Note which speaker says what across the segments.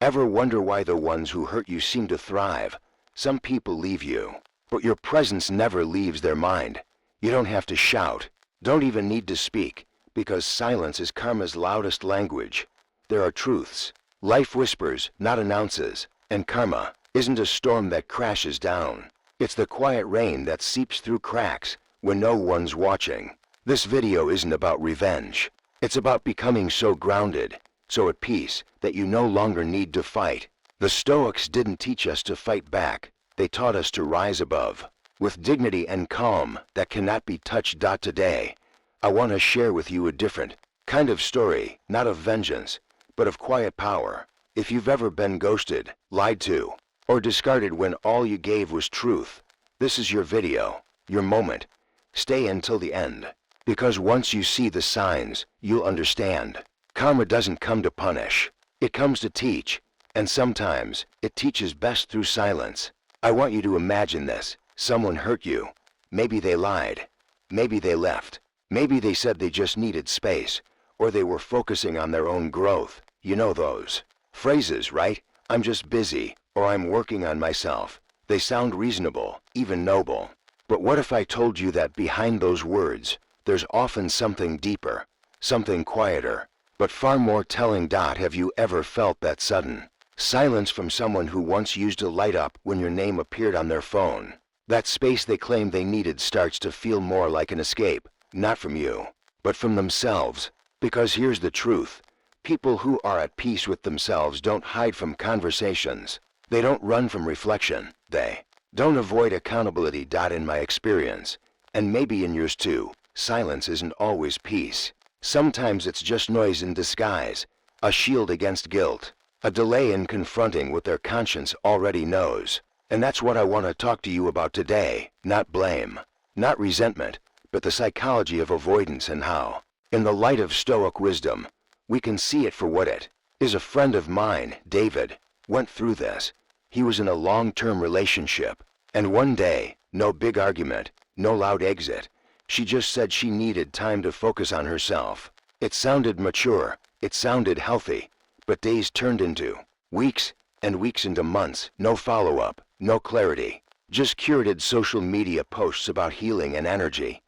Speaker 1: Ever wonder why the ones who hurt you seem to thrive? Some people leave you, but your presence never leaves their mind. You don't have to shout, don't even need to speak, because silence is karma's loudest language. There are truths. Life whispers, not announces, and karma isn't a storm that crashes down. It's the quiet rain that seeps through cracks when no one's watching. This video isn't about revenge. It's about becoming so grounded, so at peace, that you no longer need to fight. The Stoics didn't teach us to fight back. They taught us to rise above, with dignity and calm that cannot be touched. Today, I want to share with you a different kind of story, not of vengeance, but of quiet power. If you've ever been ghosted, lied to, or discarded when all you gave was truth, this is your video, your moment. Stay until the end, because once you see the signs, you'll understand. Karma doesn't come to punish, it comes to teach, and sometimes it teaches best through silence. I want you to imagine this. Someone hurt you. Maybe they lied. Maybe they left. Maybe they said they just needed space, or they were focusing on their own growth. You know those phrases, right? I'm just busy, or I'm working on myself. They sound reasonable, even noble. But what if I told you that behind those words, there's often something deeper, something quieter, but far more telling. Have you ever felt that sudden silence from someone who once used to light up when your name appeared on their phone? That space they claimed they needed starts to feel more like an escape, not from you, but from themselves. Because here's the truth. People who are at peace with themselves don't hide from conversations. They don't run from reflection. They don't avoid accountability. In my experience, and maybe in yours too, silence isn't always peace. Sometimes it's just noise in disguise, a shield against guilt, a delay in confronting what their conscience already knows. And that's what I want to talk to you about today. Not blame, not resentment, but the psychology of avoidance and how, in the light of Stoic wisdom, we can see it for what it is. A friend of mine, David, went through this. He was in a long-term relationship, and one day, no big argument, no loud exit. She just said she needed time to focus on herself. It sounded mature, it sounded healthy, but days turned into weeks, and weeks into months. No follow-up, no clarity, just curated social media posts about healing and energy.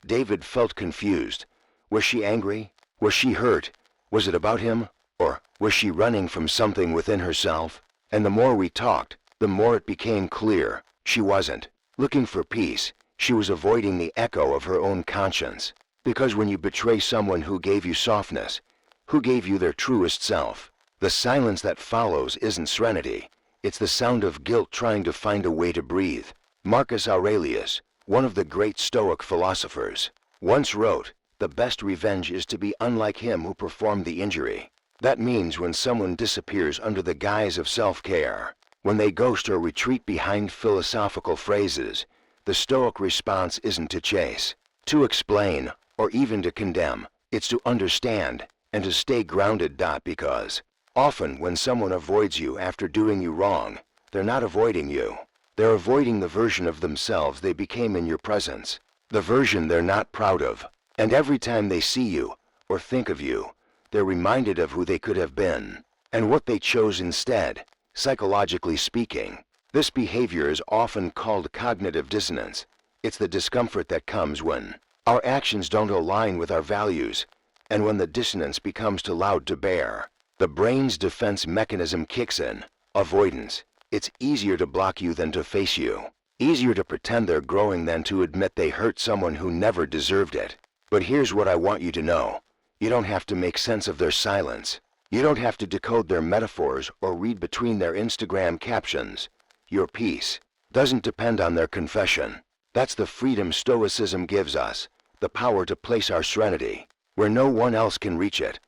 Speaker 1: David felt confused. Was she angry? Was she hurt? Was it about him? Or was she running from something within herself? And the more we talked, the more it became clear. She wasn't looking for peace. She was avoiding the echo of her own conscience. Because when you betray someone who gave you softness, who gave you their truest self, the silence that follows isn't serenity. It's the sound of guilt trying to find a way to breathe. Marcus Aurelius, one of the great Stoic philosophers, once wrote, "The best revenge is to be unlike him who performed the injury." That means when someone disappears under the guise of self-care, when they ghost or retreat behind philosophical phrases, the Stoic response isn't to chase, to explain, or even to condemn. It's to understand and to stay grounded. Because often when someone avoids you after doing you wrong, they're not avoiding you. They're avoiding the version of themselves they became in your presence, the version they're not proud of. And every time they see you or think of you, they're reminded of who they could have been and what they chose instead. Psychologically speaking, this behavior is often called cognitive dissonance. It's the discomfort that comes when our actions don't align with our values, and when the dissonance becomes too loud to bear. The brain's defense mechanism kicks in, avoidance. It's easier to block you than to face you. Easier to pretend they're growing than to admit they hurt someone who never deserved it. But here's what I want you to know. You don't have to make sense of their silence. You don't have to decode their metaphors or read between their Instagram captions. Your peace doesn't depend on their confession. That's the freedom Stoicism gives us, the power to place our serenity where no one else can reach it.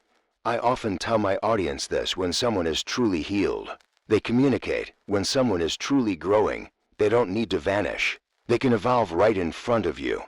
Speaker 1: I often tell my audience this: when someone is truly healed, they communicate. When someone is truly growing, they don't need to vanish. They can evolve right in front of you.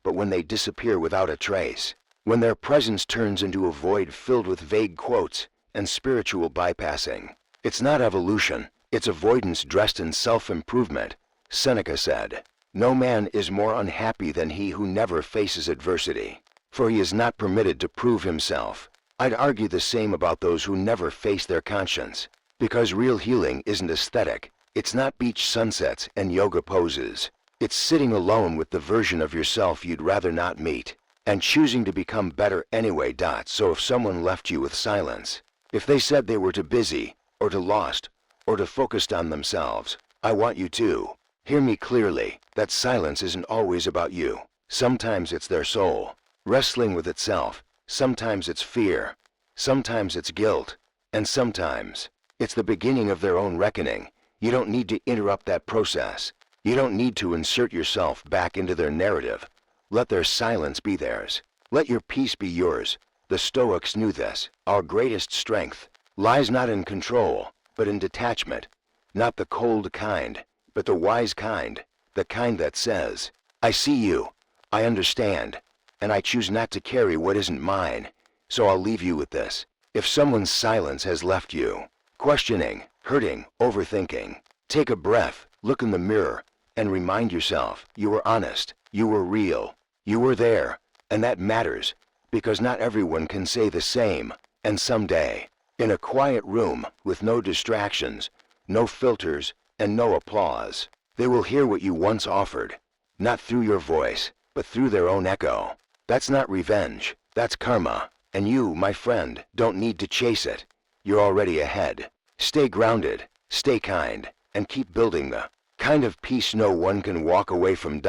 Speaker 1: But when they disappear without a trace, when their presence turns into a void filled with vague quotes and spiritual bypassing, it's not evolution, it's avoidance dressed in self-improvement. Seneca said, "No man is more unhappy than he who never faces adversity, for he is not permitted to prove himself." I'd argue the same about those who never face their conscience. Because real healing isn't aesthetic. It's not beach sunsets and yoga poses. It's sitting alone with the version of yourself you'd rather not meet, and choosing to become better anyway. So if someone left you with silence, if they said they were too busy, or too lost, or too focused on themselves, I want you to hear me clearly, that silence isn't always about you. Sometimes it's their soul, wrestling with itself. Sometimes it's fear. Sometimes it's guilt. And sometimes it's the beginning of their own reckoning. You don't need to interrupt that process. You don't need to insert yourself back into their narrative. Let their silence be theirs. Let your peace be yours. The Stoics knew this. Our greatest strength lies not in control, but in detachment. Not the cold kind, but the wise kind. The kind that says, I see you, I understand, and I choose not to carry what isn't mine. So I'll leave you with this. If someone's silence has left you questioning, hurting, overthinking, take a breath, look in the mirror, and remind yourself you were honest, you were real, you were there, and that matters, because not everyone can say the same. And someday, in a quiet room with no distractions, no filters, and no applause, they will hear what you once offered, not through your voice, but through their own echo. That's not revenge, that's karma, and you, my friend, don't need to chase it. You're already ahead. Stay grounded, stay kind, and keep building the kind of peace no one can walk away from.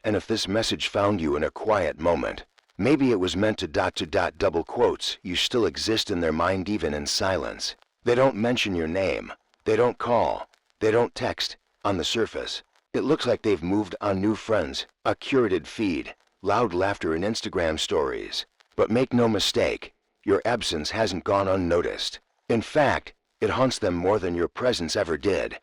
Speaker 1: And if this message found you in a quiet moment, maybe it was meant to double quotes, you still exist in their mind even in silence. They don't mention your name, they don't call, they don't text. On the surface, it looks like they've moved on, new friends, a curated feed, loud laughter and Instagram stories. But make no mistake, your absence hasn't gone unnoticed. In fact, it haunts them more than your presence ever did.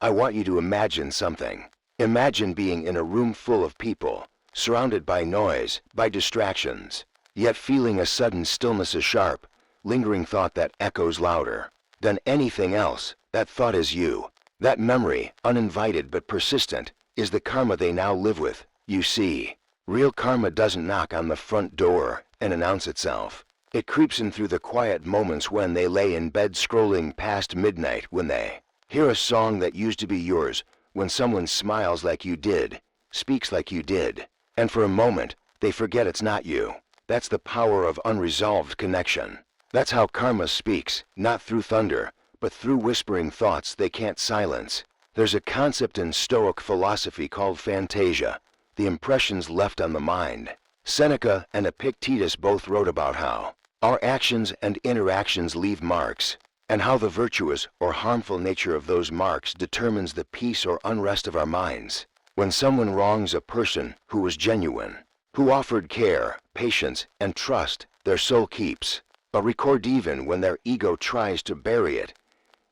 Speaker 1: I want you to imagine something. Imagine being in a room full of people, surrounded by noise, by distractions, yet feeling a sudden stillness, a sharp, lingering thought that echoes louder than anything else. That thought is you. That memory, uninvited but persistent, is the karma they now live with. You see, real karma doesn't knock on the front door and announce itself. It creeps in through the quiet moments when they lay in bed scrolling past midnight, when they hear a song that used to be yours, when someone smiles like you did, speaks like you did, and for a moment, they forget it's not you. That's the power of unresolved connection. That's how karma speaks, not through thunder, but through whispering thoughts they can't silence. There's a concept in Stoic philosophy called fantasia, the impressions left on the mind. Seneca and Epictetus both wrote about how our actions and interactions leave marks, and how the virtuous or harmful nature of those marks determines the peace or unrest of our minds. When someone wrongs a person who was genuine, who offered care, patience, and trust, their soul keeps a record. Even when their ego tries to bury it,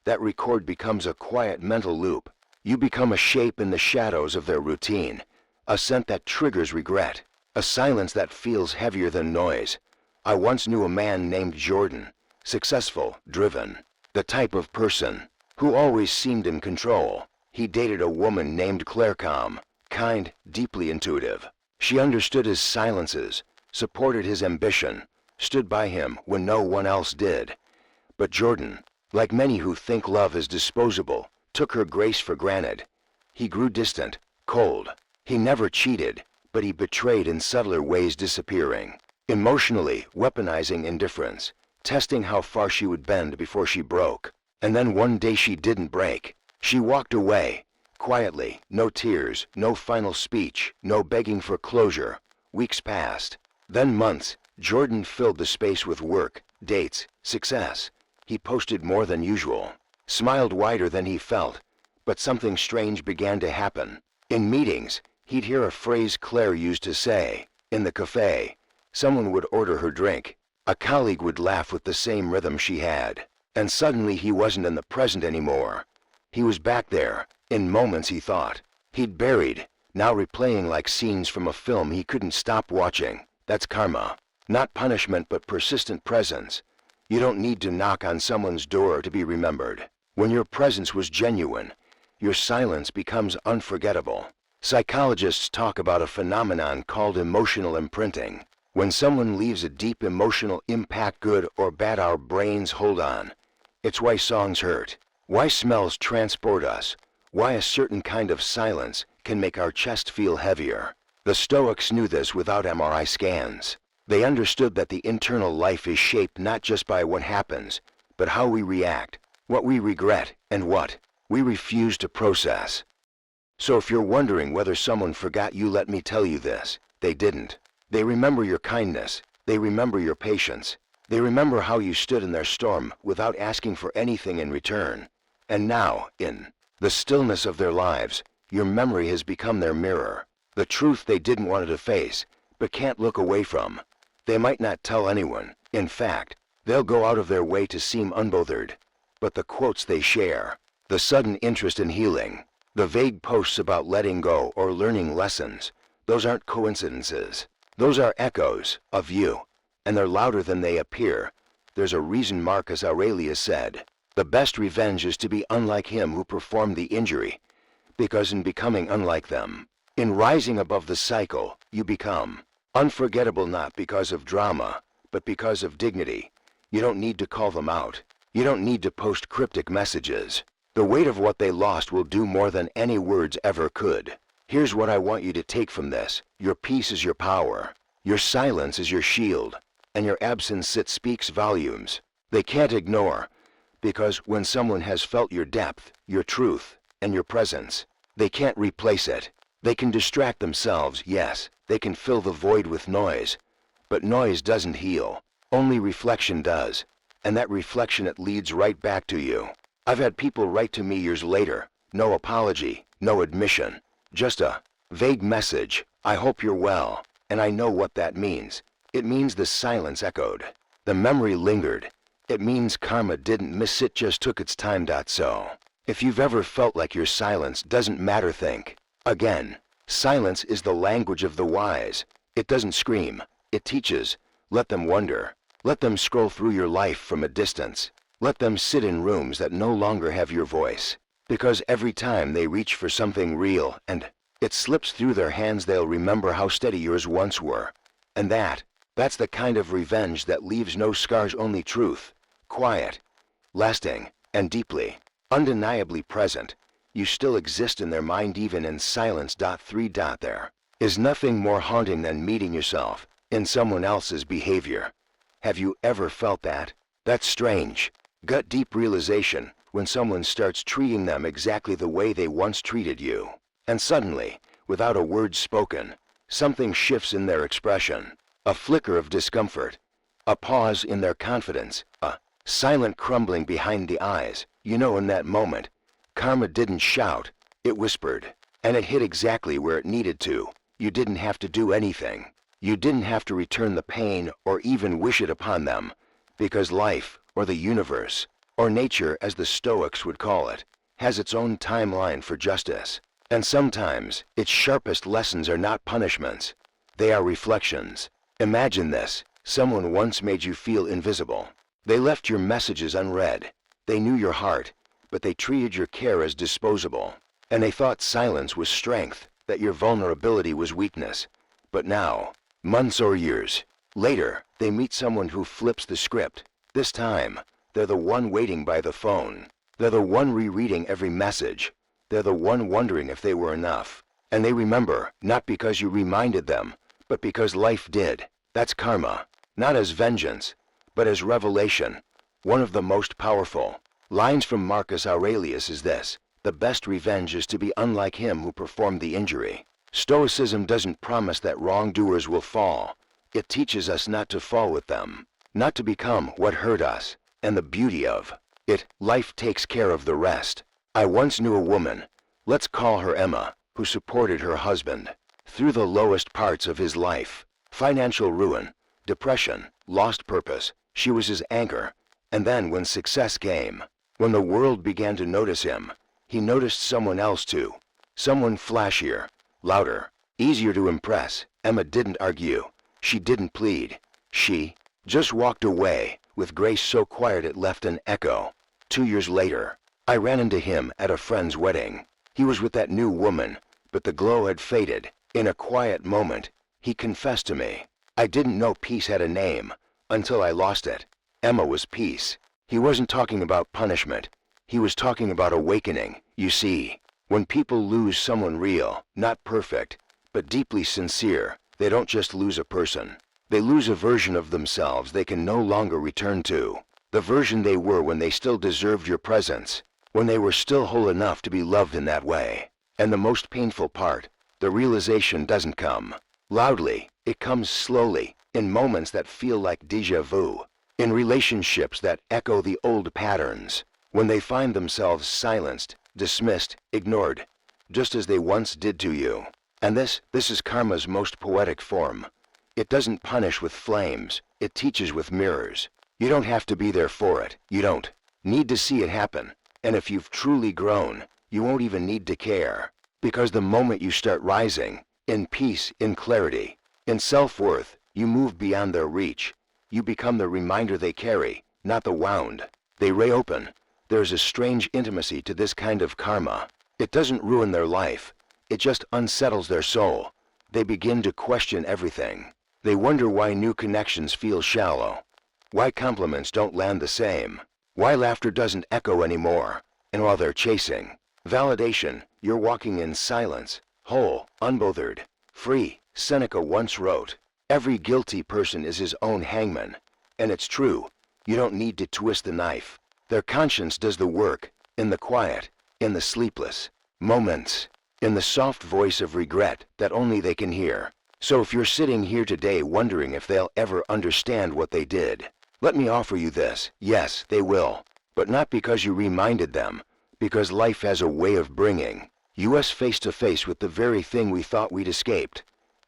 Speaker 1: that record becomes a quiet mental loop. You become a shape in the shadows of their routine, a scent that triggers regret, a silence that feels heavier than noise. I once knew a man named Jordan, successful, driven, the type of person who always seemed in control. He dated a woman named Claire, calm, kind, deeply intuitive. She understood his silences, supported his ambition, stood by him when no one else did. But Jordan, like many who think love is disposable, took her grace for granted. He grew distant, cold. He never cheated, but he betrayed in subtler ways, disappearing, emotionally weaponizing indifference, testing how far she would bend before she broke. And then one day she didn't break. She walked away, quietly, no tears, no final speech, no begging for closure. Weeks passed, then months. Jordan filled the space with work, dates, success. He posted more than usual, smiled wider than he felt, but something strange began to happen. In meetings, he'd hear a phrase Claire used to say. In the cafe, someone would order her drink. A colleague would laugh with the same rhythm she had. And suddenly he wasn't in the present anymore. He was back there, in moments he thought he'd buried, now replaying like scenes from a film he couldn't stop watching. That's karma. Not punishment, but persistent presence. You don't need to knock on someone's door to be remembered. When your presence was genuine, your silence becomes unforgettable. Psychologists talk about a phenomenon called emotional imprinting. When someone leaves a deep emotional impact, good or bad, our brains hold on. It's why songs hurt, why smells transport us, why a certain kind of silence can make our chest feel heavier. The Stoics knew this without MRI scans. They understood that the internal life is shaped not just by what happens, but how we react, what we regret, and what we refuse to process. So if you're wondering whether someone forgot you, let me tell you this: they didn't. They remember your kindness. They remember your patience. They remember how you stood in their storm without asking for anything in return. And now, in the stillness of their lives, your memory has become their mirror. The truth they didn't want to face, but can't look away from. They might not tell anyone. In fact, they'll go out of their way to seem unbothered. But the quotes they share, the sudden interest in healing, the vague posts about letting go or learning lessons, those aren't coincidences. Those are echoes of you, and they're louder than they appear. There's a reason Marcus Aurelius said, "The best revenge is to be unlike him who performed the injury," because in becoming unlike them, in rising above the cycle, you become unforgettable, not because of drama, but because of dignity. You don't need to call them out. You don't need to post cryptic messages. The weight of what they lost will do more than any words ever could. Here's what I want you to take from this: your peace is your power, your silence is your shield, and your absence, it speaks volumes. They can't ignore, because when someone has felt your depth, your truth, and your presence, they can't replace it. They can distract themselves, yes, they can fill the void with noise, but noise doesn't heal. Only reflection does, and that reflection, it leads right back to you. I've had people write to me years later, no apology, no admission, just a vague message: "I hope you're well," and I know what that means. It means the silence echoed. The memory lingered. It means karma didn't miss, it just took its time. So, if you've ever felt like your silence doesn't matter, think again. Silence is the language of the wise. It doesn't scream, it teaches. Let them wonder. Let them scroll through your life from a distance. Let them sit in rooms that no longer have your voice. Because every time they reach for something real and it slips through their hands, they'll remember how steady yours once were. And that's the kind of revenge that leaves no scars, only truth. Quiet, lasting, and deeply, undeniably present. You still exist in their mind, even in silence. 3. There is nothing more haunting than meeting yourself in someone else's behavior. Have you ever felt that? That strange, gut-deep realization when someone starts treating them exactly the way they once treated you. And suddenly, without a word spoken, something shifts in their expression. A flicker of discomfort, a pause in their confidence, a silent crumbling behind the eyes. You know, in that moment, karma didn't shout, it whispered. And it hit exactly where it needed to. You didn't have to do anything. You didn't have to return the pain or even wish it upon them, because life, or the universe, or nature as the Stoics would call it, has its own timeline for justice. And sometimes, its sharpest lessons are not punishments. They are reflections. Imagine this: someone once made you feel invisible. They left your messages unread. They knew your heart, but they treated your care as disposable. And they thought silence was strength, that your vulnerability was weakness. But now, months or years later, they meet someone who flips the script. This time, they're the one waiting by the phone. They're the one rereading every message. They're the one wondering if they were enough. And they remember, not because you reminded them, but because life did. That's karma, not as vengeance, but as revelation. One of the most powerful lines from Marcus Aurelius is this: "The best revenge is to be unlike him who performed the injury." Stoicism doesn't promise that wrongdoers will fall. It teaches us not to fall with them, not to become what hurt us. And the beauty of it, life takes care of the rest. I once knew a woman, let's call her Emma, who supported her husband through the lowest parts of his life. Financial ruin, depression, lost purpose. She was his anchor. And then when success came, when the world began to notice him, he noticed someone else too. Someone flashier, louder, easier to impress. Emma didn't argue. She didn't plead. She just walked away with grace so quiet it left an echo. 2 years later, I ran into him at a friend's wedding. He was with that new woman, but the glow had faded. In a quiet moment, he confessed to me, "I didn't know peace had a name until I lost it." Emma was peace. He wasn't talking about punishment. He was talking about awakening. You see, when people lose someone real, not perfect, but deeply sincere, they don't just lose a person. They lose a version of themselves they can no longer return to. The version they were when they still deserved your presence, when they were still whole enough to be loved in that way. And the most painful part, the realization doesn't come loudly. It comes slowly, in moments that feel like déjà vu, in relationships that echo the old patterns, when they find themselves silenced, dismissed, ignored, just as they once did to you. And this is karma's most poetic form. It doesn't punish with flames, it teaches with mirrors. You don't have to be there for it. You don't need to see it happen. And if you've truly grown, you won't even need to care. Because the moment you start rising, in peace, in clarity, in self-worth, you move beyond their reach. You become the reminder they carry, not the wound they reopen. There's a strange intimacy to this kind of karma. It doesn't ruin their life. It just unsettles their soul. They begin to question everything. They wonder why new connections feel shallow, why compliments don't land the same, why laughter doesn't echo anymore. And while they're chasing validation, you're walking in silence, whole, unbothered, free. Seneca once wrote, "Every guilty person is his own hangman." And it's true. You don't need to twist the knife. Their conscience does the work, in the quiet, in the sleepless moments, in the soft voice of regret that only they can hear. So if you're sitting here today wondering if they'll ever understand what they did, let me offer you this. Yes, they will. But not because you reminded them, because life has a way of bringing us face to face with the very thing we thought we'd escaped.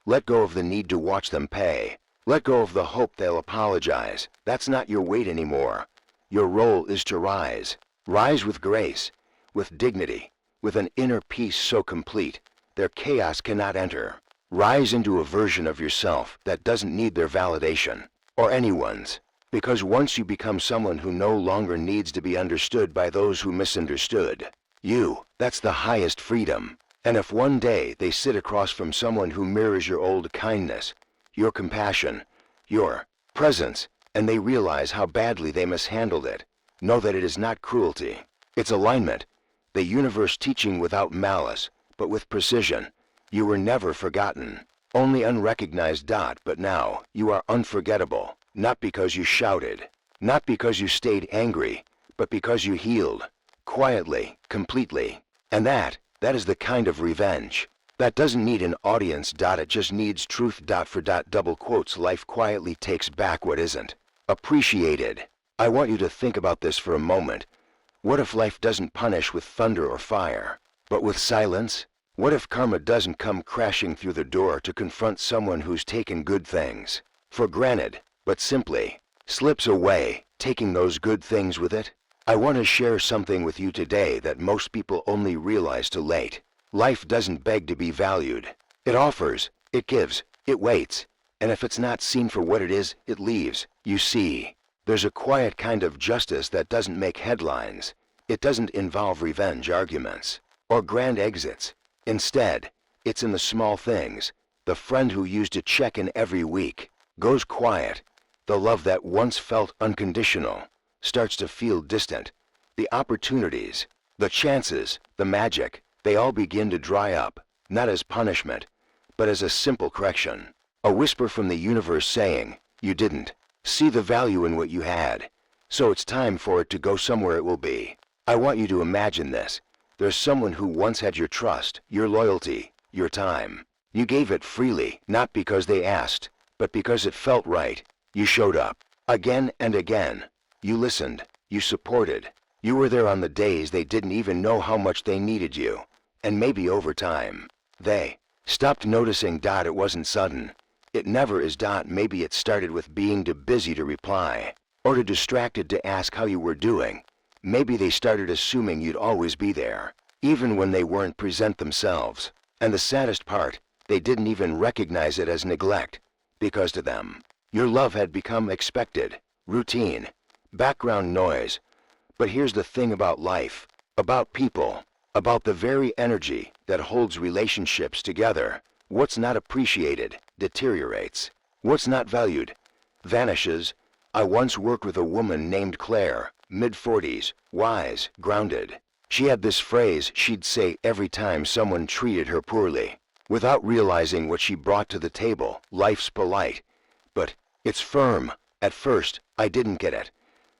Speaker 1: Let go of the need to watch them pay. Let go of the hope they'll apologize. That's not your weight anymore. Your role is to rise. Rise with grace, with dignity, with an inner peace so complete, their chaos cannot enter. Rise into a version of yourself that doesn't need their validation, or anyone's. Because once you become someone who no longer needs to be understood by those who misunderstood you, that's the highest freedom. And if one day they sit across from someone who mirrors your old kindness, your compassion, your presence, and they realize how badly they mishandled it, know that it is not cruelty. It's alignment. The universe teaching without malice, but with precision. You were never forgotten, only unrecognized. But now, you are unforgettable, not because you shouted, not because you stayed angry, but because you healed, quietly, completely. And that is the kind of revenge that doesn't need an audience. It just needs truth. For double quotes, life quietly takes back what isn't appreciated. I want you to think about this for a moment. What if life doesn't punish with thunder or fire, but with silence? What if karma doesn't come crashing through the door to confront someone who's taken good things for granted, but simply slips away, taking those good things with it? I want to share something with you today that most people only realize too late. Life doesn't beg to be valued. It offers, it gives, it waits. And if it's not seen for what it is, it leaves. You see, there's a quiet kind of justice that doesn't make headlines. It doesn't involve revenge arguments or grand exits. Instead, it's in the small things. The friend who used to check in every week goes quiet. The love that once felt unconditional starts to feel distant. The opportunities, the chances, the magic, they all begin to dry up, not as punishment, but as a simple correction. A whisper from the universe saying, you didn't see the value in what you had, so it's time for it to go somewhere it will be. I want you to imagine this. There's someone who once had your trust, your loyalty, your time. You gave it freely, not because they asked, but because it felt right. You showed up, again and again. You listened, you supported. You were there on the days they didn't even know how much they needed you. And maybe over time, they stopped noticing. It wasn't sudden. It never is. Maybe it started with being too busy to reply, or too distracted to ask how you were doing. Maybe they started assuming you'd always be there, even when they weren't present themselves. And the saddest part, they didn't even recognize it as neglect, because to them, your love had become expected, routine, background noise. But here's the thing about life, about people, about the very energy that holds relationships together. What's not appreciated deteriorates. What's not valued vanishes. I once worked with a woman named Claire. mid-40s, wise, grounded. She had this phrase she'd say every time someone treated her poorly. Without realizing what she brought to the table, life's polite, but it's firm. At first, I didn't get it.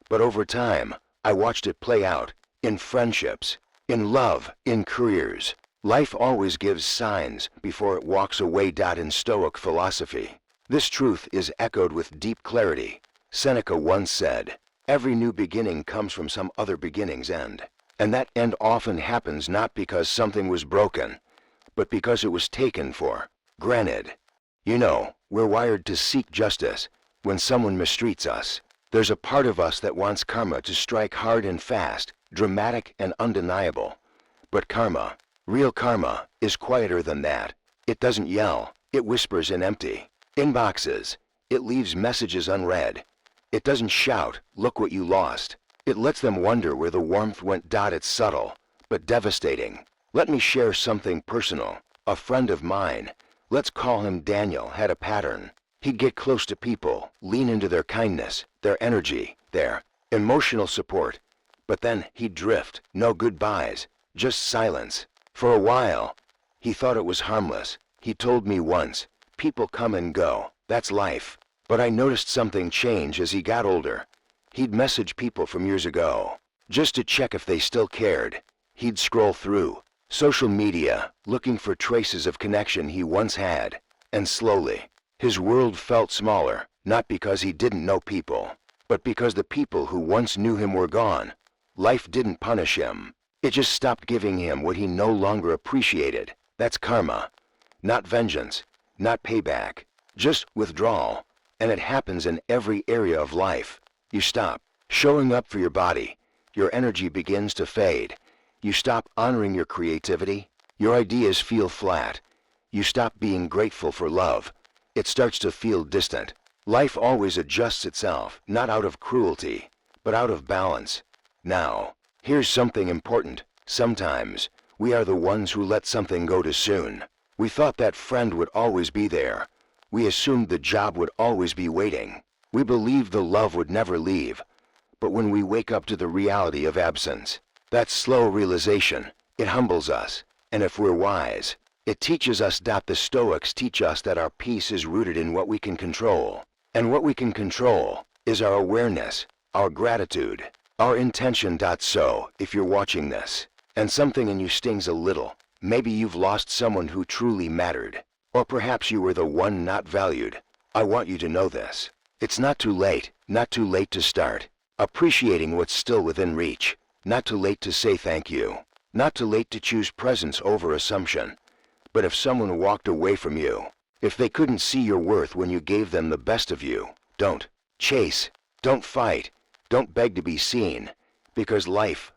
Speaker 1: But over time, I watched it play out, in friendships, in love, in careers. Life always gives signs before it walks away. In Stoic philosophy, this truth is echoed with deep clarity. Seneca once said, "Every new beginning comes from some other beginning's end." And that end often happens not because something was broken, but because it was taken for granted. You know, we're wired to seek justice. When someone mistreats us, there's a part of us that wants karma to strike hard and fast, dramatic and undeniable. But karma, real karma, is quieter than that. It doesn't yell, it whispers in empty inboxes. It leaves messages unread. It doesn't shout, "Look what you lost." It lets them wonder where the warmth went. It's subtle, but devastating. Let me share something personal. A friend of mine, let's call him Daniel, had a pattern. He'd get close to people, lean into their kindness, their energy, their emotional support. But then he'd drift, no goodbyes, just silence. For a while, he thought it was harmless. He told me once, "People come and go, that's life." But I noticed something change as he got older. He'd message people from years ago, just to check if they still cared. He'd scroll through social media, looking for traces of connection he once had. And slowly, his world felt smaller, not because he didn't know people, but because the people who once knew him were gone. Life didn't punish him. It just stopped giving him what he no longer appreciated. That's karma. Not vengeance, not payback, just withdrawal. And it happens in every area of life. You stop showing up for your body. Your energy begins to fade. You stop honoring your creativity. Your ideas feel flat. You stop being grateful for love. It starts to feel distant. Life always adjusts itself, not out of cruelty, but out of balance. Now, here's something important. Sometimes, we are the ones who let something go too soon. We thought that friend would always be there. We assumed the job would always be waiting. We believed the love would never leave. But when we wake up to the reality of absence, that slow realization, it humbles us. And if we're wise, it teaches us. The Stoics teach us that our peace is rooted in what we can control. And what we can control is our awareness, our gratitude, our intention. So, if you're watching this, and something in you stings a little, maybe you've lost someone who truly mattered, or perhaps you were the one not valued, I want you to know this. It's not too late to start appreciating what's still within reach. Not too late to say thank you. Not too late to choose presence over assumption. But if someone walked away from you, if they couldn't see your worth when you gave them the best of you, don't chase, don't fight, don't beg to be seen, because life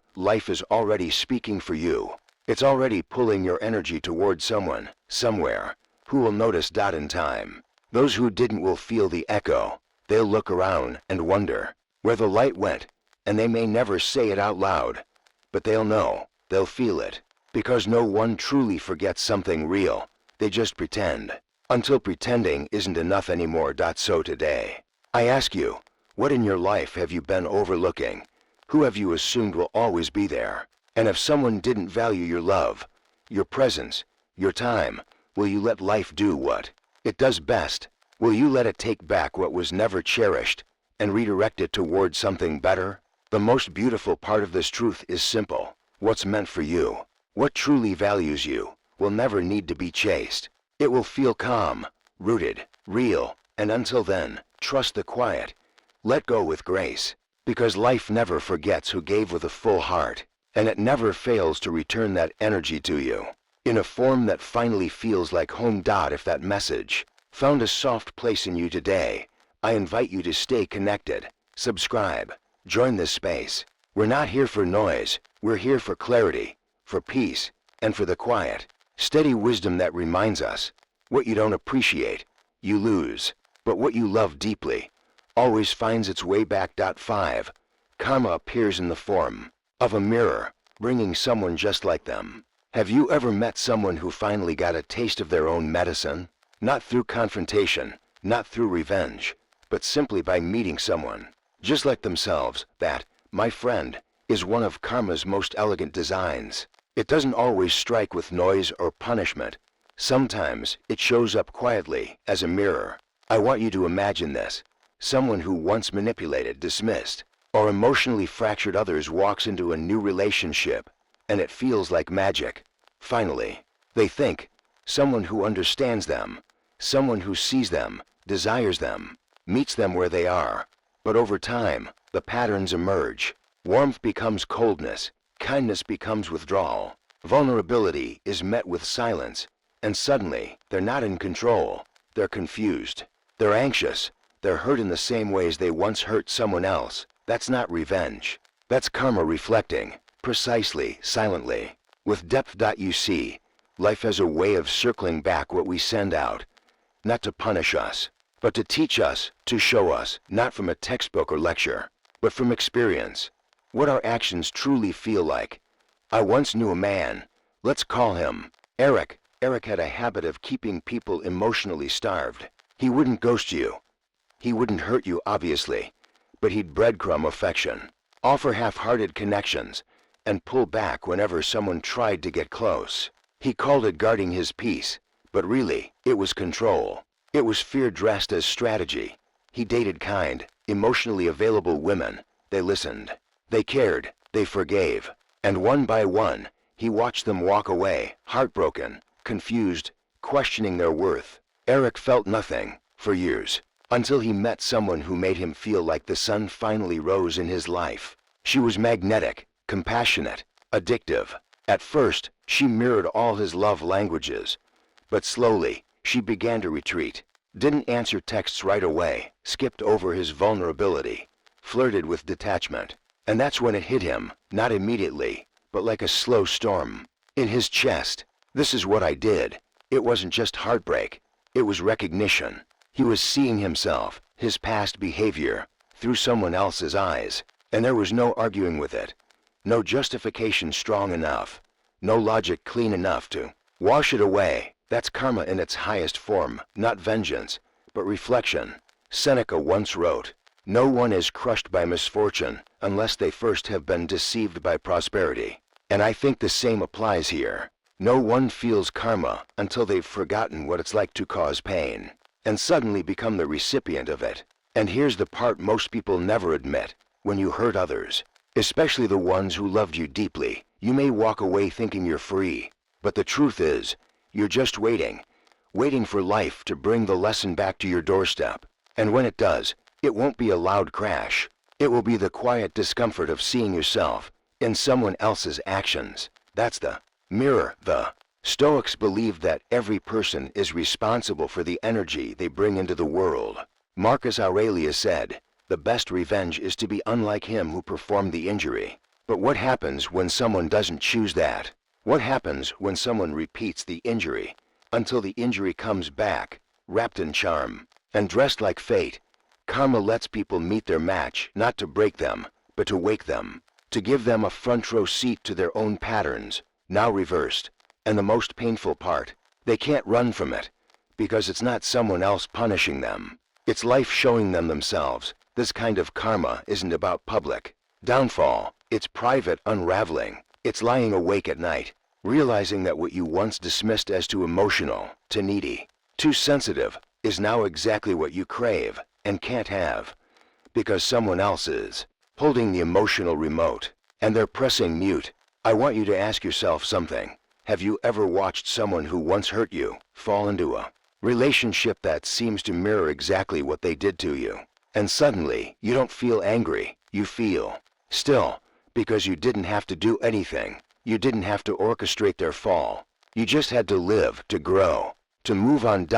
Speaker 1: is already speaking for you. It's already pulling your energy towards someone, somewhere, who will notice. In time, those who didn't will feel the echo. They'll look around and wonder where the light went, and they may never say it out loud, but they'll know, they'll feel it, because no one truly forgets something real. They just pretend, until pretending isn't enough anymore. So today, I ask you, what in your life have you been overlooking? Who have you assumed will always be there? And if someone didn't value your love, your presence, your time, will you let life do what it does best? Will you let it take back what was never cherished and redirect it towards something better? The most beautiful part of this truth is simple. What's meant for you, what truly values you, will never need to be chased. It will feel calm, rooted, real, and until then, trust the quiet. Let go with grace, because life never forgets who gave with a full heart, and it never fails to return that energy to you, in a form that finally feels like home. If that message found a soft place in you today, I invite you to stay connected, subscribe, join this space. We're not here for noise, we're here for clarity, for peace, and for the quiet, steady wisdom that reminds us, what you don't appreciate, you lose, but what you love deeply, always finds its way back. 5. Karma appears in the form of a mirror, bringing someone just like them. Have you ever met someone who finally got a taste of their own medicine? Not through confrontation, not through revenge, but simply by meeting someone just like themselves. That my friend, is one of karma's most elegant designs. It doesn't always strike with noise or punishment. Sometimes it shows up quietly as a mirror. I want you to imagine this. Someone who once manipulated, dismissed, or emotionally fractured others walks into a new relationship, and it feels like magic. Finally, they think, someone who understands them, someone who sees them, desires them, meets them where they are. But over time, the patterns emerge. Warmth becomes coldness, kindness becomes withdrawal, vulnerability is met with silence, and suddenly, they're not in control, they're confused, they're anxious, they're hurt in the same ways they once hurt someone else. That's not revenge. That's karma reflecting, precisely, silently, with depth. You see, life has a way of circling back what we send out, not to punish us, but to teach us, to show us, not from a textbook or lecture, but from experience, what our actions truly feel like. I once knew a man, let's call him Eric. Eric had a habit of keeping people emotionally starved. He wouldn't ghost you. He wouldn't hurt you, obviously, but he'd breadcrumb affection, offer half-hearted connections, and pull back whenever someone tried to get close. He called it guarding his peace, but really, it was control. It was fear dressed as strategy. He dated kind, emotionally available women. They listened. They cared. They forgave. And one by one, he watched them walk away, heartbroken, confused, questioning their worth. Eric felt nothing, for years, until he met someone who made him feel like the sun finally rose in his life. She was magnetic, compassionate, addictive. At first, she mirrored all his love languages, but slowly, she began to retreat, didn't answer texts right away, skipped over his vulnerability, flirted with detachment. And that's when it hit him, not immediately, but like a slow storm. In his chest. This is what I did. It wasn't just heartbreak. It was recognition. He was seeing himself, his past behavior, through someone else's eyes. And there was no arguing with it. No justification strong enough. No logic clean enough to wash it away. That's karma in its highest form, not vengeance, but reflection. Seneca once wrote, "No one is crushed by misfortune unless they first have been deceived by prosperity." And I think the same applies here. No one feels karma until they've forgotten what it's like to cause pain, and suddenly become the recipient of it. And here's the part most people never admit. When you hurt others, especially the ones who loved you deeply, you may walk away thinking you're free. But the truth is, you're just waiting for life to bring the lesson back to your doorstep. And when it does, it won't be a loud crash. It will be the quiet discomfort of seeing yourself in someone else's actions. That's the mirror. The Stoics believed that every person is responsible for the energy they bring into the world. Marcus Aurelius said, "The best revenge is to be unlike him who performed the injury." But what happens when someone doesn't choose that? What happens when someone repeats the injury until the injury comes back, wrapped in charm and dressed like fate? Karma lets people meet their match, not to break them, but to wake them, to give them a front row seat to their own patterns, now reversed. And the most painful part, they can't run from it, because it's not someone else punishing them. It's life showing them themselves. This kind of karma isn't about public downfall. It's private unraveling. It's lying awake at night, realizing that what you once dismissed as too emotional, too needy, too sensitive, is now exactly what you crave and can't have, because someone else is holding the emotional remote, and they're pressing mute. I want you to ask yourself something. Have you ever watched someone who once hurt you fall into a relationship that seems to mirror exactly what they did to you? And suddenly, you don't feel angry, you feel still, because you didn't have to do anything. You didn't have to orchestrate their fall. You just had to live, to grow, to move on.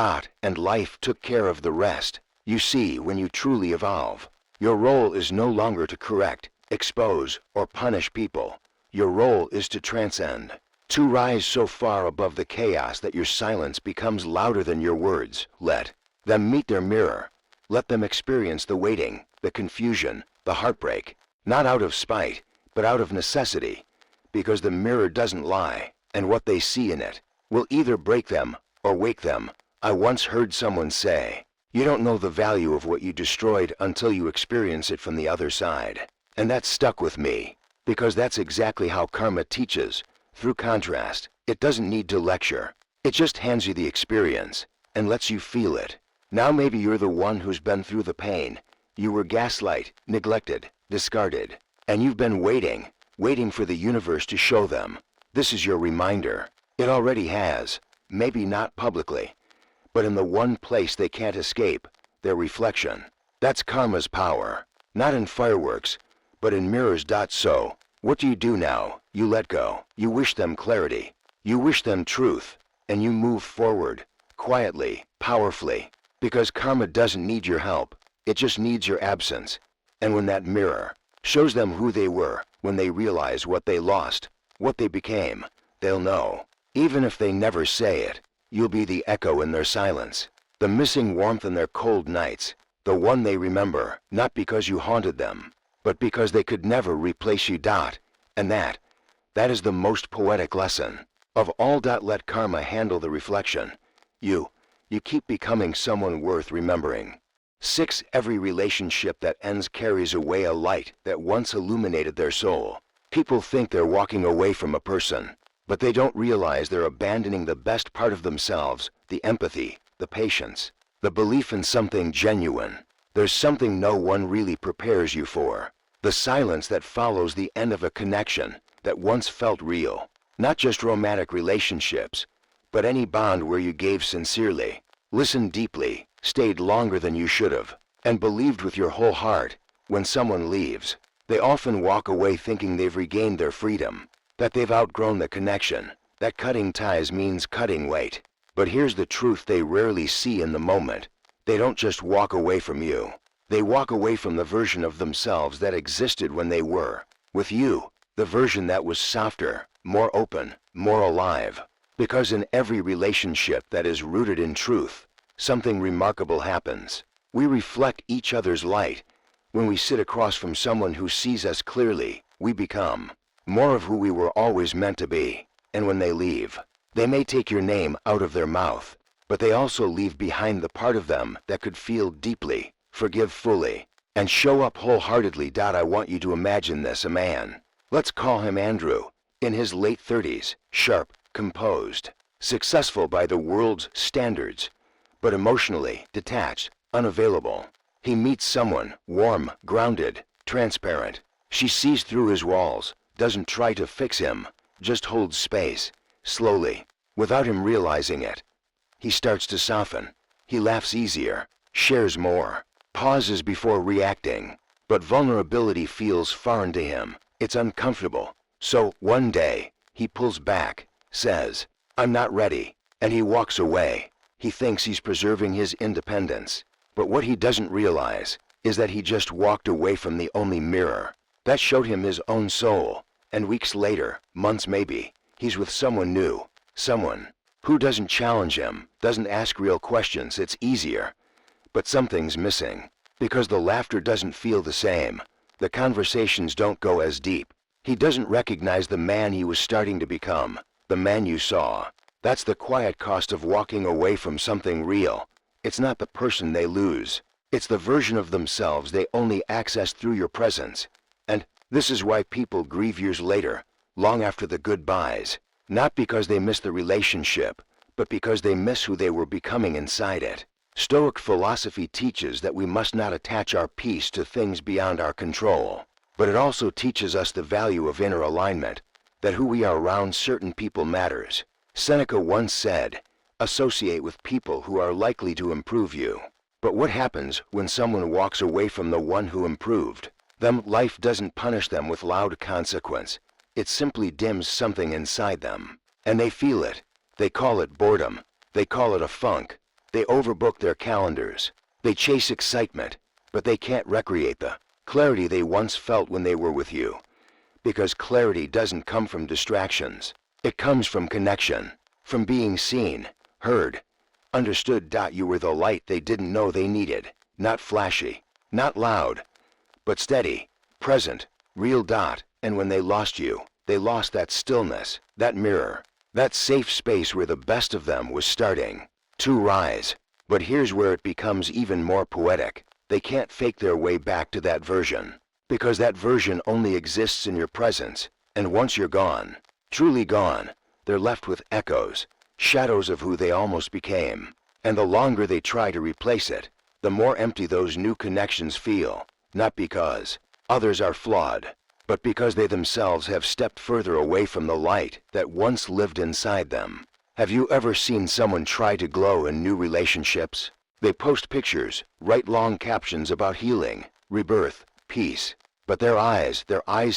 Speaker 1: And life took care of the rest. You see, when you truly evolve, your role is no longer to correct, expose, or punish people. Your role is to transcend, to rise so far above the chaos that your silence becomes louder than your words. Let them meet their mirror. Let them experience the waiting, the confusion, the heartbreak, not out of spite, but out of necessity, because the mirror doesn't lie, and what they see in it will either break them or wake them. I once heard someone say, "You don't know the value of what you destroyed until you experience it from the other side." And that stuck with me, because that's exactly how karma teaches, through contrast. It doesn't need to lecture. It just hands you the experience, and lets you feel it. Now maybe you're the one who's been through the pain. You were gaslight, neglected, discarded, and you've been waiting for the universe to show them. This is your reminder. It already has, maybe not publicly, but in the one place they can't escape, their reflection. That's karma's power, not in fireworks, but in mirrors. So, what do you do now? You let go. You wish them clarity. You wish them truth, and you move forward, quietly, powerfully, because karma doesn't need your help. It just needs your absence. And when that mirror shows them who they were, when they realize what they lost, what they became, they'll know. Even if they never say it, you'll be the echo in their silence, the missing warmth in their cold nights, the one they remember, not because you haunted them, but because they could never replace you. And that is the most poetic lesson of all. Let karma handle the reflection. You keep becoming someone worth remembering. 6. Every relationship that ends carries away a light that once illuminated their soul. People think they're walking away from a person, but they don't realize they're abandoning the best part of themselves, the empathy, the patience, the belief in something genuine. There's something no one really prepares you for. The silence that follows the end of a connection that once felt real. Not just romantic relationships, but any bond where you gave sincerely, listened deeply, stayed longer than you should have, and believed with your whole heart. When someone leaves, they often walk away thinking they've regained their freedom, that they've outgrown the connection, that cutting ties means cutting weight. But here's the truth they rarely see in the moment. They don't just walk away from you. They walk away from the version of themselves that existed when they were with you, the version that was softer, more open, more alive. Because in every relationship that is rooted in truth, something remarkable happens. We reflect each other's light. When we sit across from someone who sees us clearly, we become more of who we were always meant to be. And when they leave, they may take your name out of their mouth, but they also leave behind the part of them that could feel deeply, forgive fully, and show up wholeheartedly. I want you to imagine this: a man, let's call him Andrew, in his late 30s, sharp, composed, successful by the world's standards, but emotionally detached, unavailable. He meets someone, warm, grounded, transparent. She sees through his walls, doesn't try to fix him, just holds space. Slowly, without him realizing it, he starts to soften. He laughs easier, shares more, pauses before reacting. But vulnerability feels foreign to him. It's uncomfortable. So, one day, he pulls back, says, "I'm not ready," and he walks away. He thinks he's preserving his independence. But what he doesn't realize is that he just walked away from the only mirror that showed him his own soul. And weeks later, months maybe, he's with someone new, someone who doesn't challenge him, doesn't ask real questions. It's easier. But something's missing, because the laughter doesn't feel the same. The conversations don't go as deep. He doesn't recognize the man he was starting to become, the man you saw. That's the quiet cost of walking away from something real. It's not the person they lose. It's the version of themselves they only access through your presence. And this is why people grieve years later, long after the goodbyes. Not because they miss the relationship, but because they miss who they were becoming inside it. Stoic philosophy teaches that we must not attach our peace to things beyond our control. But it also teaches us the value of inner alignment, that who we are around certain people matters. Seneca once said, "Associate with people who are likely to improve you." But what happens when someone walks away from the one who improved them? Life doesn't punish them with loud consequence. It simply dims something inside them. And they feel it. They call it boredom. They call it a funk. They overbook their calendars. They chase excitement, but they can't recreate the clarity they once felt when they were with you. Because clarity doesn't come from distractions. It comes from connection, from being seen, heard, understood. You were the light they didn't know they needed. Not flashy, not loud, but steady, present, real. And when they lost you, they lost that stillness, that mirror, that safe space where the best of them was starting to rise. But here's where it becomes even more poetic. They can't fake their way back to that version. Because that version only exists in your presence, and once you're gone, truly gone, they're left with echoes, shadows of who they almost became. And the longer they try to replace it, the more empty those new connections feel, not because others are flawed, but because they themselves have stepped further away from the light that once lived inside them. Have you ever seen someone try to glow in new relationships? They post pictures, write long captions about healing, rebirth, peace, but their eyes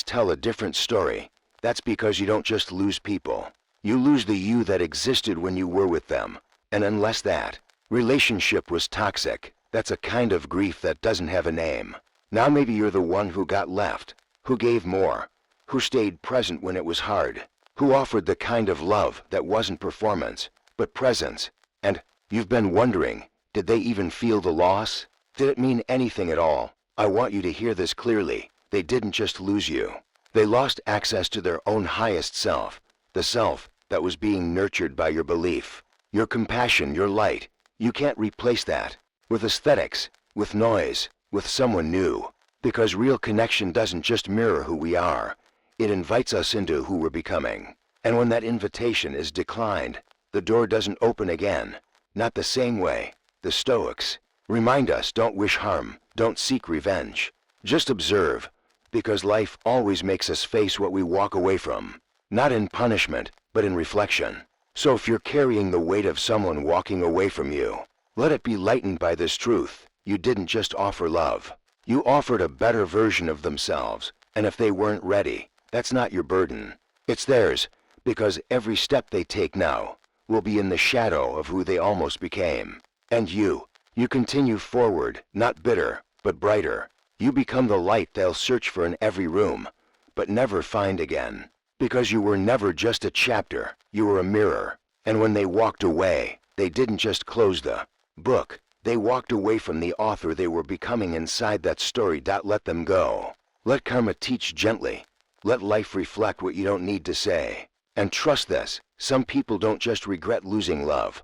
Speaker 1: tell a different story. That's because you don't just lose people. You lose the you that existed when you were with them. And unless that relationship was toxic, that's a kind of grief that doesn't have a name. Now maybe you're the one who got left, who gave more, who stayed present when it was hard, who offered the kind of love that wasn't performance, but presence. And you've been wondering, did they even feel the loss? Did it mean anything at all? I want you to hear this clearly. They didn't just lose you. They lost access to their own highest self, the self that was being nurtured by your belief, your compassion, your light. You can't replace that with aesthetics, with noise, with someone new, because real connection doesn't just mirror who we are. It invites us into who we're becoming. And when that invitation is declined, the door doesn't open again. Not the same way. The Stoics remind us, don't wish harm, don't seek revenge. Just observe, because life always makes us face what we walk away from. Not in punishment, but in reflection. So if you're carrying the weight of someone walking away from you, let it be lightened by this truth. You didn't just offer love. You offered a better version of themselves. And if they weren't ready, that's not your burden. It's theirs, because every step they take now will be in the shadow of who they almost became. And you continue forward, not bitter, but brighter. You become the light they'll search for in every room, but never find again. Because you were never just a chapter, you were a mirror. And when they walked away, they didn't just close the book. They walked away from the author they were becoming inside that story. Let them go. Let karma teach gently. Let life reflect what you don't need to say. And trust this, some people don't just regret losing love.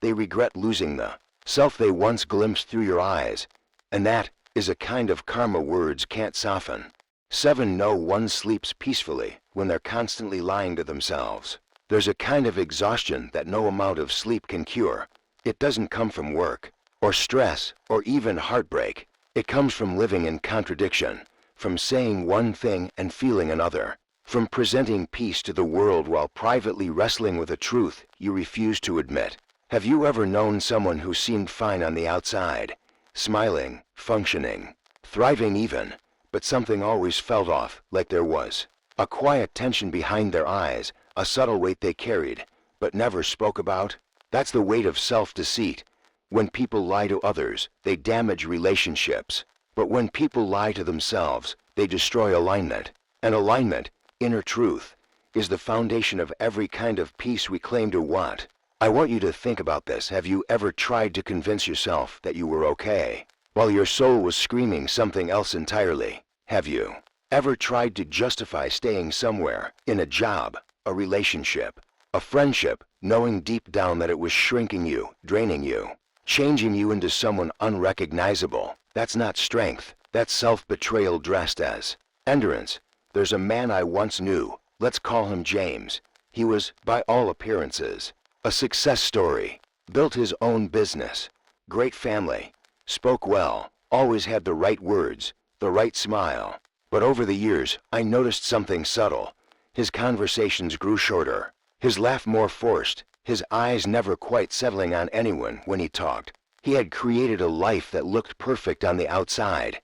Speaker 1: They regret losing the self they once glimpsed through your eyes. And that is a kind of karma words can't soften. 7. No one sleeps peacefully when they're constantly lying to themselves. There's a kind of exhaustion that no amount of sleep can cure. It doesn't come from work, or stress, or even heartbreak. It comes from living in contradiction, from saying one thing and feeling another, from presenting peace to the world while privately wrestling with a truth you refuse to admit. Have you ever known someone who seemed fine on the outside, smiling, functioning, thriving even, but something always felt off, like there was a quiet tension behind their eyes, a subtle weight they carried, but never spoke about? That's the weight of self-deceit. When people lie to others, they damage relationships. But when people lie to themselves, they destroy alignment. And alignment, inner truth, is the foundation of every kind of peace we claim to want. I want you to think about this. Have you ever tried to convince yourself that you were okay, while your soul was screaming something else entirely? Have you ever tried to justify staying somewhere, in a job, a relationship, a friendship, knowing deep down that it was shrinking you, draining you, changing you into someone unrecognizable? That's not strength. That's self-betrayal dressed as endurance. There's a man I once knew. Let's call him James. He was, by all appearances, a success story. Built his own business. Great family. Spoke well. Always had the right words, the right smile. But over the years, I noticed something subtle. His conversations grew shorter. His laugh more forced. His eyes never quite settling on anyone when he talked. He had created a life that looked perfect on the outside,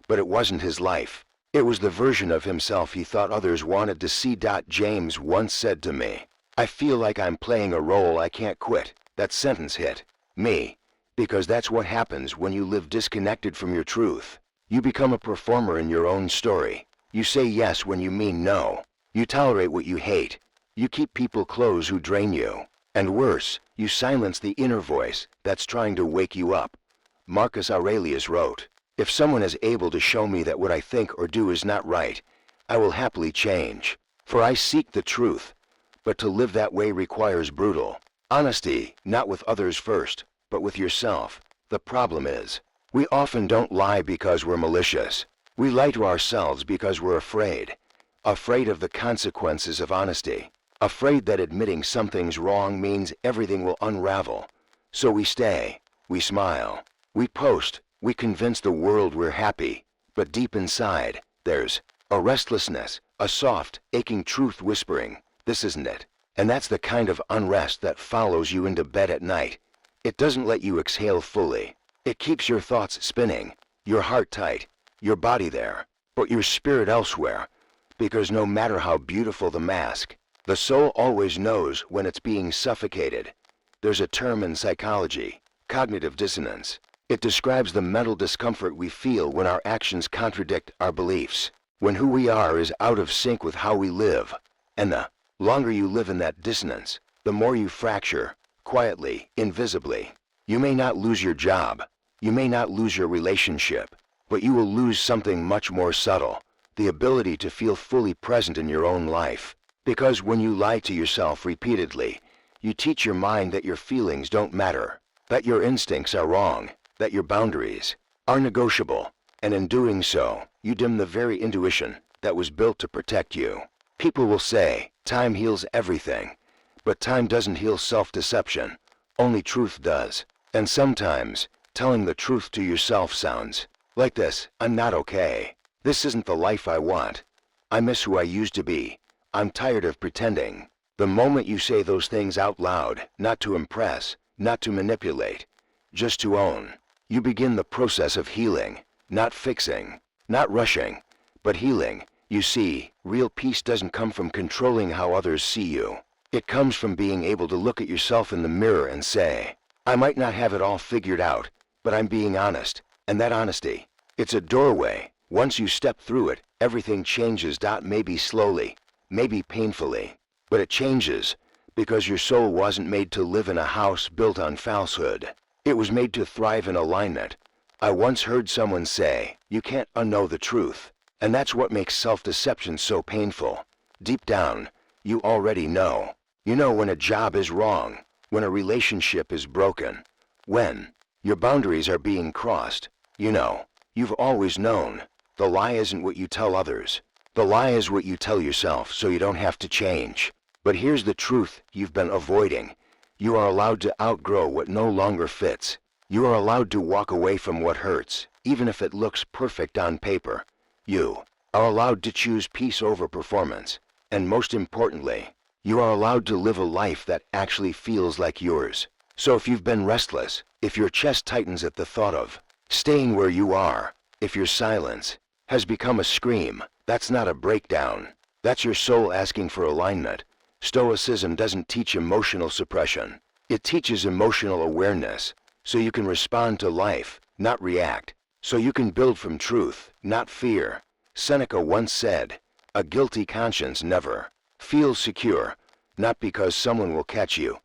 Speaker 1: but it wasn't his life. It was the version of himself he thought others wanted to see. James once said to me, "I feel like I'm playing a role I can't quit." That sentence hit me, because that's what happens when you live disconnected from your truth. You become a performer in your own story. You say yes when you mean no. You tolerate what you hate. You keep people close who drain you. And worse, you silence the inner voice that's trying to wake you up. Marcus Aurelius wrote, "If someone is able to show me that what I think or do is not right, I will happily change. For I seek the truth. But to live that way requires brutal honesty, not with others first, but with yourself." The problem is, we often don't lie because we're malicious. We lie to ourselves because we're afraid. Afraid of the consequences of honesty. Afraid that admitting something's wrong means everything will unravel. So we stay, we smile, we post, we convince the world we're happy. But deep inside, there's a restlessness, a soft, aching truth whispering, this isn't it. And that's the kind of unrest that follows you into bed at night. It doesn't let you exhale fully. It keeps your thoughts spinning, your heart tight, your body there, but your spirit elsewhere. Because no matter how beautiful the mask, the soul always knows when it's being suffocated. There's a term in psychology, cognitive dissonance. It describes the mental discomfort we feel when our actions contradict our beliefs, when who we are is out of sync with how we live. And the longer you live in that dissonance, the more you fracture, quietly, invisibly. You may not lose your job, you may not lose your relationship, but you will lose something much more subtle, the ability to feel fully present in your own life. Because when you lie to yourself repeatedly, you teach your mind that your feelings don't matter, that your instincts are wrong, that your boundaries are negotiable, and in doing so, you dim the very intuition that was built to protect you. People will say, time heals everything, but time doesn't heal self-deception, only truth does. And sometimes, telling the truth to yourself sounds like this: I'm not okay. This isn't the life I want. I miss who I used to be. I'm tired of pretending. The moment you say those things out loud, not to impress, not to manipulate, just to own, you begin the process of healing, not fixing, not rushing, but healing. You see, real peace doesn't come from controlling how others see you. It comes from being able to look at yourself in the mirror and say, I might not have it all figured out, but I'm being honest. And that honesty, it's a doorway. Once you step through it, everything changes. Maybe slowly, maybe painfully, but it changes because your soul wasn't made to live in a house built on falsehood. It was made to thrive in alignment. I once heard someone say, you can't unknow the truth. And that's what makes self-deception so painful. Deep down, you already know. You know when a job is wrong, when a relationship is broken, when your boundaries are being crossed. You know, you've always known. The lie isn't what you tell others. The lie is what you tell yourself so you don't have to change. But here's the truth you've been avoiding. You are allowed to outgrow what no longer fits. You are allowed to walk away from what hurts, even if it looks perfect on paper. You are allowed to choose peace over performance. And most importantly, you are allowed to live a life that actually feels like yours. So if you've been restless, if your chest tightens at the thought of staying where you are, if your silence has become a scream, that's not a breakdown. That's your soul asking for alignment. Stoicism doesn't teach emotional suppression. It teaches emotional awareness, so you can respond to life, not react. So you can build from truth, not fear. Seneca once said, a guilty conscience never feels secure, not because someone will catch you,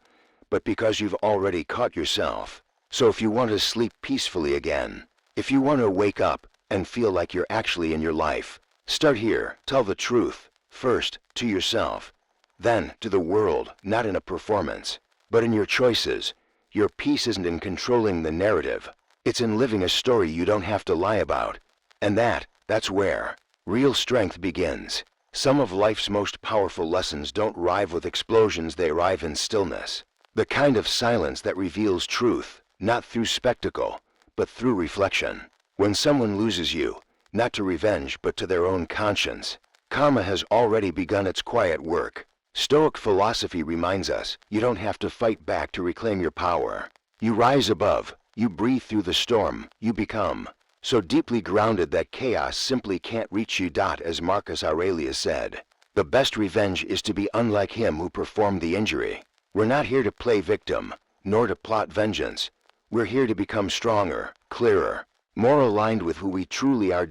Speaker 1: but because you've already caught yourself. So if you want to sleep peacefully again, if you want to wake up and feel like you're actually in your life, start here. Tell the truth, first to yourself, then to the world, not in a performance, but in your choices. Your peace isn't in controlling the narrative. It's in living a story you don't have to lie about. And that's where real strength begins. Some of life's most powerful lessons don't arrive with explosions, they arrive in stillness. The kind of silence that reveals truth, not through spectacle, but through reflection. When someone loses you, not to revenge but to their own conscience, karma has already begun its quiet work. Stoic philosophy reminds us you don't have to fight back to reclaim your power. You rise above, you breathe through the storm, you become so deeply grounded that chaos simply can't reach you. As Marcus Aurelius said, the best revenge is to be unlike him who performed the injury. We're not here to play victim, nor to plot vengeance. We're here to become stronger, clearer, more aligned with who we truly are.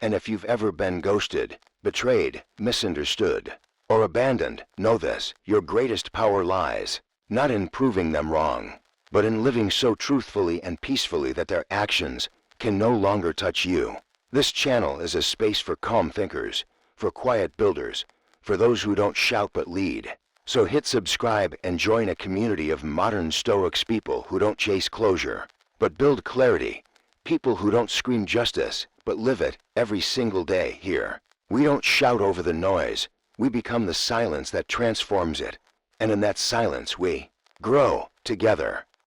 Speaker 1: And if you've ever been ghosted, betrayed, misunderstood, or abandoned, know this: your greatest power lies not in proving them wrong, but in living so truthfully and peacefully that their actions can no longer touch you. This channel is a space for calm thinkers, for quiet builders, for those who don't shout but lead. So hit subscribe and join a community of modern Stoics, people who don't chase closure, but build clarity. People who don't scream justice, but live it every single day here. We don't shout over the noise. We become the silence that transforms it. And in that silence we grow together.